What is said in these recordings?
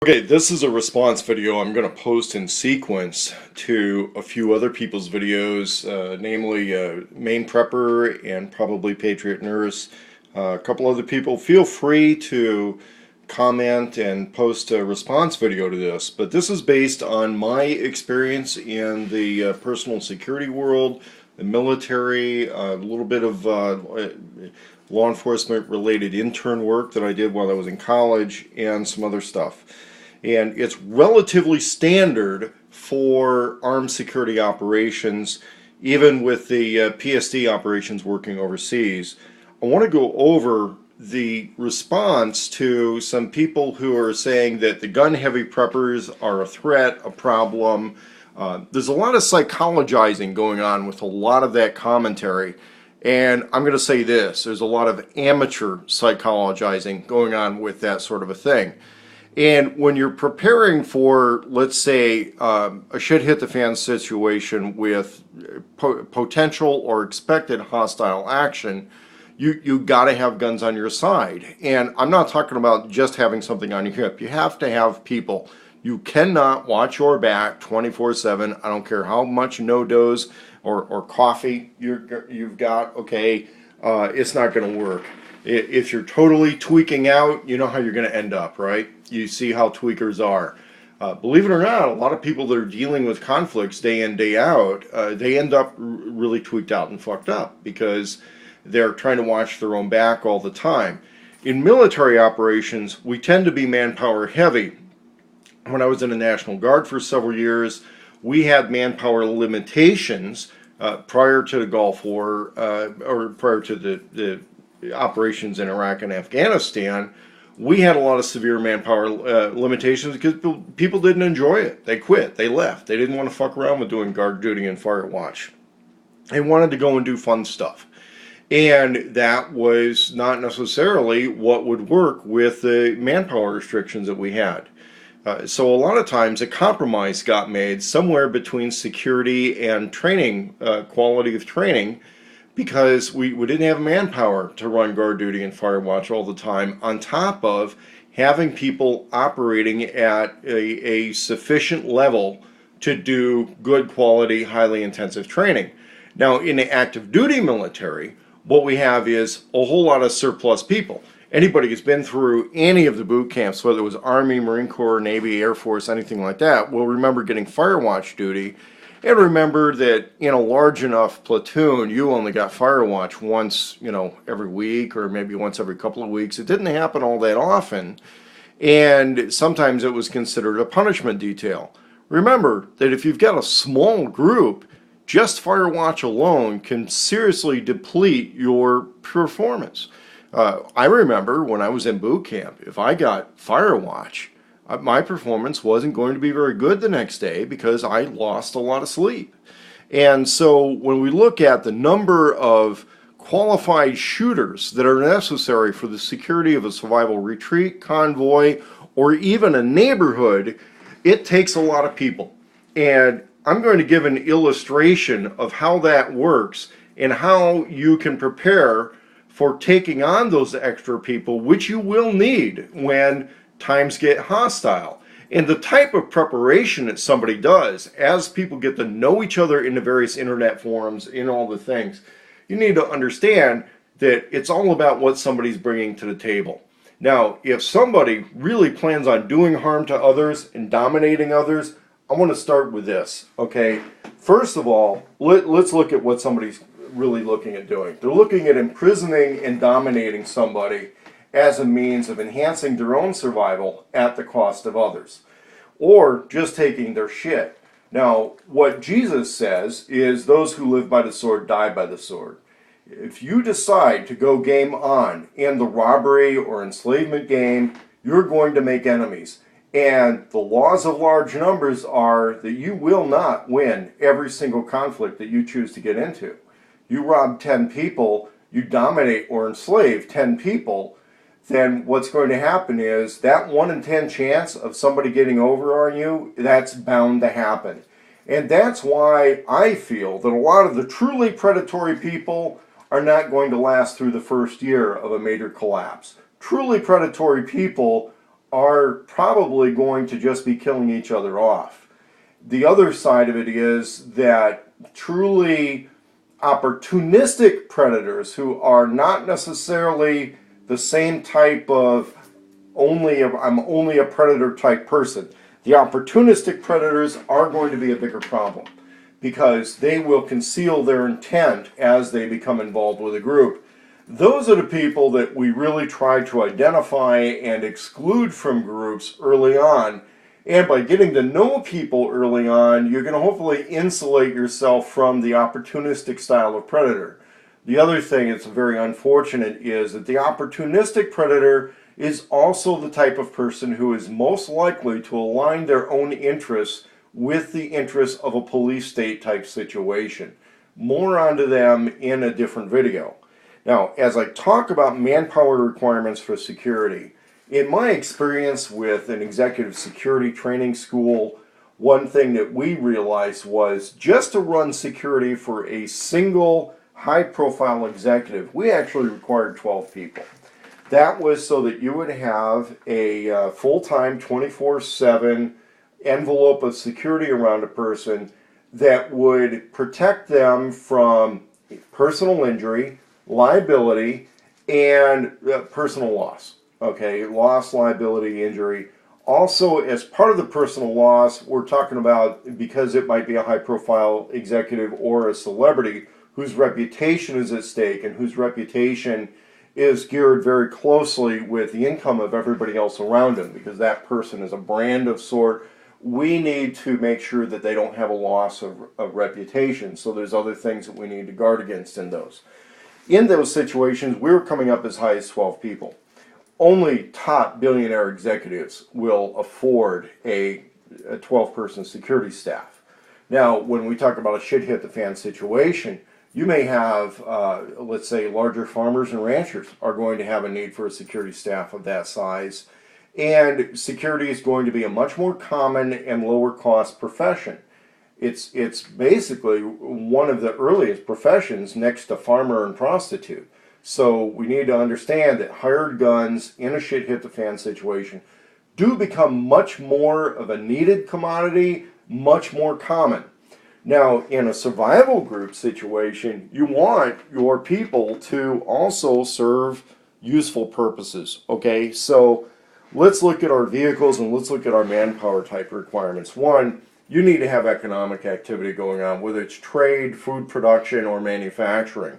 Okay, this is a response video I'm going to post in sequence to a few other people's videos, namely Main Prepper and probably Patriot Nurse. A couple other people. Feel free to comment and post a response video to this, but this is based on my experience in the personal security world, the military, a little bit of law enforcement related intern work that I did while I was in college, and some other stuff. And it's relatively standard for armed security operations, even with the PSD operations working overseas. I want to go over the response to some people who are saying that the gun-heavy preppers are a threat, a problem. There's a lot of psychologizing going on with a lot of that commentary. And I'm going to say this, there's a lot of amateur psychologizing going on with that sort of a thing. And when you're preparing for, let's say, a shit hit the fan situation with potential or expected hostile action, you got to have guns on your side. And I'm not talking about just having something on your hip. You have to have people. You cannot watch your back 24/7. I don't care how much no-dose or coffee you've got. Okay, it's not going to work. If you're totally tweaking out, you know how you're going to end up, right? You see how tweakers are. Believe it or not, a lot of people that are dealing with conflicts day in, day out, they end up really tweaked out and fucked up because they're trying to watch their own back all the time. In military operations, we tend to be manpower heavy. When I was in the National Guard for several years, we had manpower limitations prior to the Gulf War, or prior to the operations in Iraq and Afghanistan. We had a lot of severe manpower limitations because people didn't enjoy it. They quit. They left. They didn't want to fuck around with doing guard duty and fire watch. They wanted to go and do fun stuff. And that was not necessarily what would work with the manpower restrictions that we had. So a lot of times a compromise got made somewhere between security and training, quality of training, because we didn't have manpower to run guard duty and fire watch all the time, on top of having people operating at a sufficient level to do good quality, highly intensive training. Now, in the active duty military, what we have is a whole lot of surplus people. Anybody who's been through any of the boot camps, whether it was Army, Marine Corps, Navy, Air Force, anything like that, will remember getting fire watch duty. And remember that in a large enough platoon, you only got fire watch once, every week or maybe once every couple of weeks. It didn't happen all that often. And sometimes it was considered a punishment detail. Remember that if you've got a small group, just fire watch alone can seriously deplete your performance. I remember when I was in boot camp, if I got fire watch, my performance wasn't going to be very good the next day because I lost a lot of sleep. And so when we look at the number of qualified shooters that are necessary for the security of a survival retreat, convoy, or even a neighborhood, it takes a lot of people. And I'm going to give an illustration of how that works and how you can prepare for taking on those extra people, which you will need when times get hostile. And the type of preparation that somebody does as people get to know each other in the various internet forums, in all the things, you need to understand that it's all about what somebody's bringing to the table. Now, if somebody really plans on doing harm to others and dominating others, I want to start with this, okay? First of all, let's look at what somebody's really looking at doing. They're looking at imprisoning and dominating somebody as a means of enhancing their own survival at the cost of others, or just taking their shit. Now, what Jesus says is those who live by the sword die by the sword. If you decide to go game on in the robbery or enslavement game, you're going to make enemies. And the laws of large numbers are that you will not win every single conflict that you choose to get into. You rob 10 people, you dominate or enslave 10 people, then what's going to happen is that 1 in 10 chance of somebody getting over on you, that's bound to happen. And that's why I feel that a lot of the truly predatory people are not going to last through the first year of a major collapse. Truly predatory people are probably going to just be killing each other off. The other side of it is that truly opportunistic predators who are not necessarily the same type of I'm only a predator type person. The opportunistic predators are going to be a bigger problem because they will conceal their intent as they become involved with a group. Those are the people that we really try to identify and exclude from groups early on. And by getting to know people early on, you're going to hopefully insulate yourself from the opportunistic style of predator. The other thing that's very unfortunate is that the opportunistic predator is also the type of person who is most likely to align their own interests with the interests of a police state type situation. More onto them in a different video. Now, as I talk about manpower requirements for security, in my experience with an executive security training school, one thing that we realized was just to run security for a single high-profile executive, we actually required 12 people. That was so that you would have a full-time 24/7 envelope of security around a person that would protect them from personal injury, liability, and personal loss. Okay, loss, liability, injury. Also, as part of the personal loss, we're talking about because it might be a high-profile executive or a celebrity whose reputation is at stake and whose reputation is geared very closely with the income of everybody else around him, because that person is a brand of sort. We need to make sure that they don't have a loss of reputation. So there's other things that we need to guard against in those. In those situations, we're coming up as high as 12 people. Only top billionaire executives will afford a 12-person security staff. Now, when we talk about a shit hit the fan situation, you may have, let's say, larger farmers and ranchers are going to have a need for a security staff of that size. And security is going to be a much more common and lower cost profession. It's basically one of the earliest professions next to farmer and prostitute. So we need to understand that hired guns in a shit hit the fan situation do become much more of a needed commodity, much more common. Now, in a survival group situation, you want your people to also serve useful purposes, okay? So let's look at our vehicles and let's look at our manpower type requirements. One, you need to have economic activity going on, whether it's trade, food production, or manufacturing.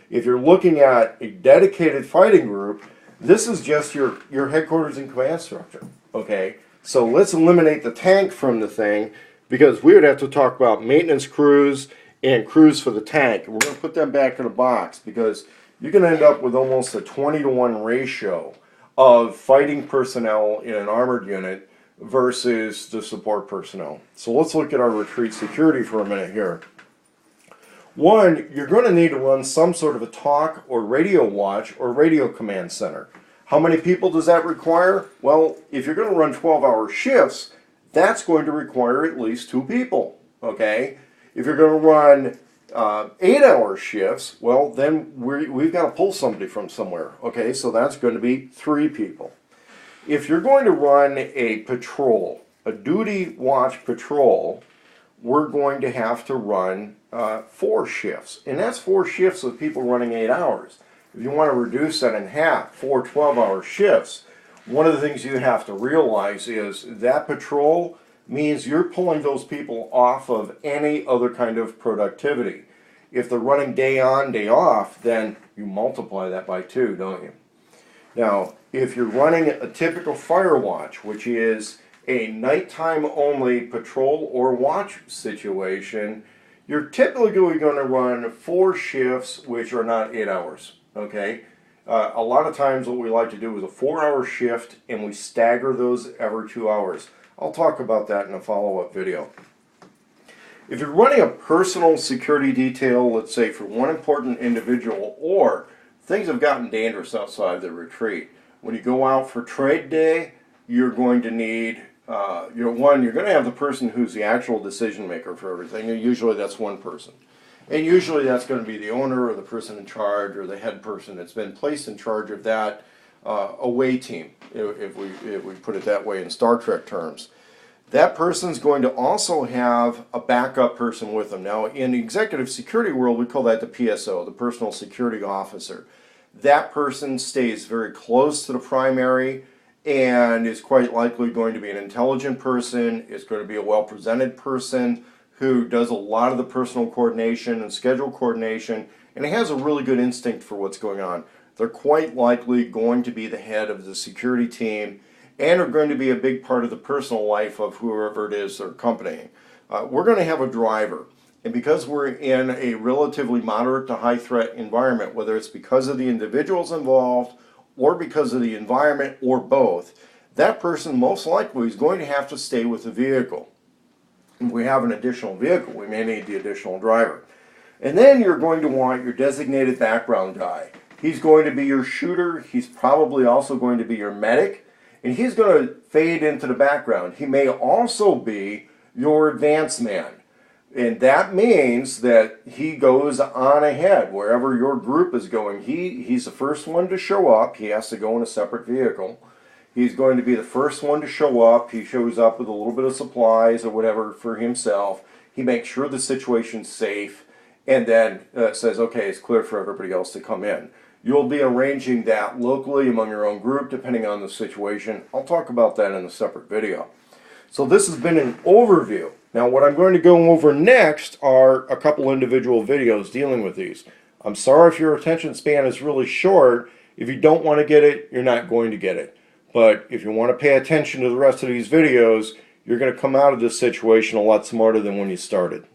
If you're looking at a dedicated fighting group, this is just your headquarters and command structure, okay? So let's eliminate the tank from the thing, because we would have to talk about maintenance crews and crews for the tank. We're going to put them back in a box because you're going to end up with almost a 20-to-1 ratio of fighting personnel in an armored unit versus the support personnel. So let's look at our retreat security for a minute here. One, you're going to need to run some sort of a talk or radio watch or radio command center. How many people does that require? Well, if you're going to run 12-hour shifts, that's going to require at least 2 people, okay? If you're going to run 8-hour shifts, well, then we've got to pull somebody from somewhere, okay? So that's going to be 3 people. If you're going to run a patrol, a duty watch patrol, we're going to have to run 4 shifts. And that's 4 shifts with people running 8 hours. If you want to reduce that in half, 4 12-hour shifts, one of the things you have to realize is that patrol means you're pulling those people off of any other kind of productivity. If they're running day on, day off, then you multiply that by 2, don't you? Now, if you're running a typical fire watch, which is a nighttime only patrol or watch situation, you're typically going to run 4 shifts, which are not 8 hours, okay? A lot of times what we like to do is a 4-hour shift, and we stagger those every 2 hours. I'll talk about that in a follow-up video. If you're running a personal security detail, let's say for one important individual, or things have gotten dangerous outside the retreat, when you go out for trade day, you're going to need, you're going to have the person who's the actual decision maker for everything, and usually that's one person. And usually that's going to be the owner or the person in charge or the head person that's been placed in charge of that away team, if we put it that way in Star Trek terms. That person's going to also have a backup person with them. Now, in the executive security world, we call that the PSO, the personal security officer. That person stays very close to the primary and is quite likely going to be an intelligent person, is going to be a well-presented person who does a lot of the personal coordination and schedule coordination, and has a really good instinct for what's going on. They're quite likely going to be the head of the security team and are going to be a big part of the personal life of whoever it is they're accompanying. We're going to have a driver. And because we're in a relatively moderate to high threat environment, whether it's because of the individuals involved or because of the environment or both, that person most likely is going to have to stay with the vehicle. If we have an additional vehicle, we may need the additional driver. And then you're going to want your designated background guy. He's going to be your shooter. He's probably also going to be your medic. And he's going to fade into the background. He may also be your advance man. And that means that he goes on ahead wherever your group is going. He's the first one to show up. He has to go in a separate vehicle. He's going to be the first one to show up. He shows up with a little bit of supplies or whatever for himself. He makes sure the situation's safe and then says, okay, it's clear for everybody else to come in. You'll be arranging that locally among your own group depending on the situation. I'll talk about that in a separate video. So this has been an overview. Now what I'm going to go over next are a couple individual videos dealing with these. I'm sorry if your attention span is really short. If you don't want to get it, you're not going to get it. But if you want to pay attention to the rest of these videos, you're going to come out of this situation a lot smarter than when you started.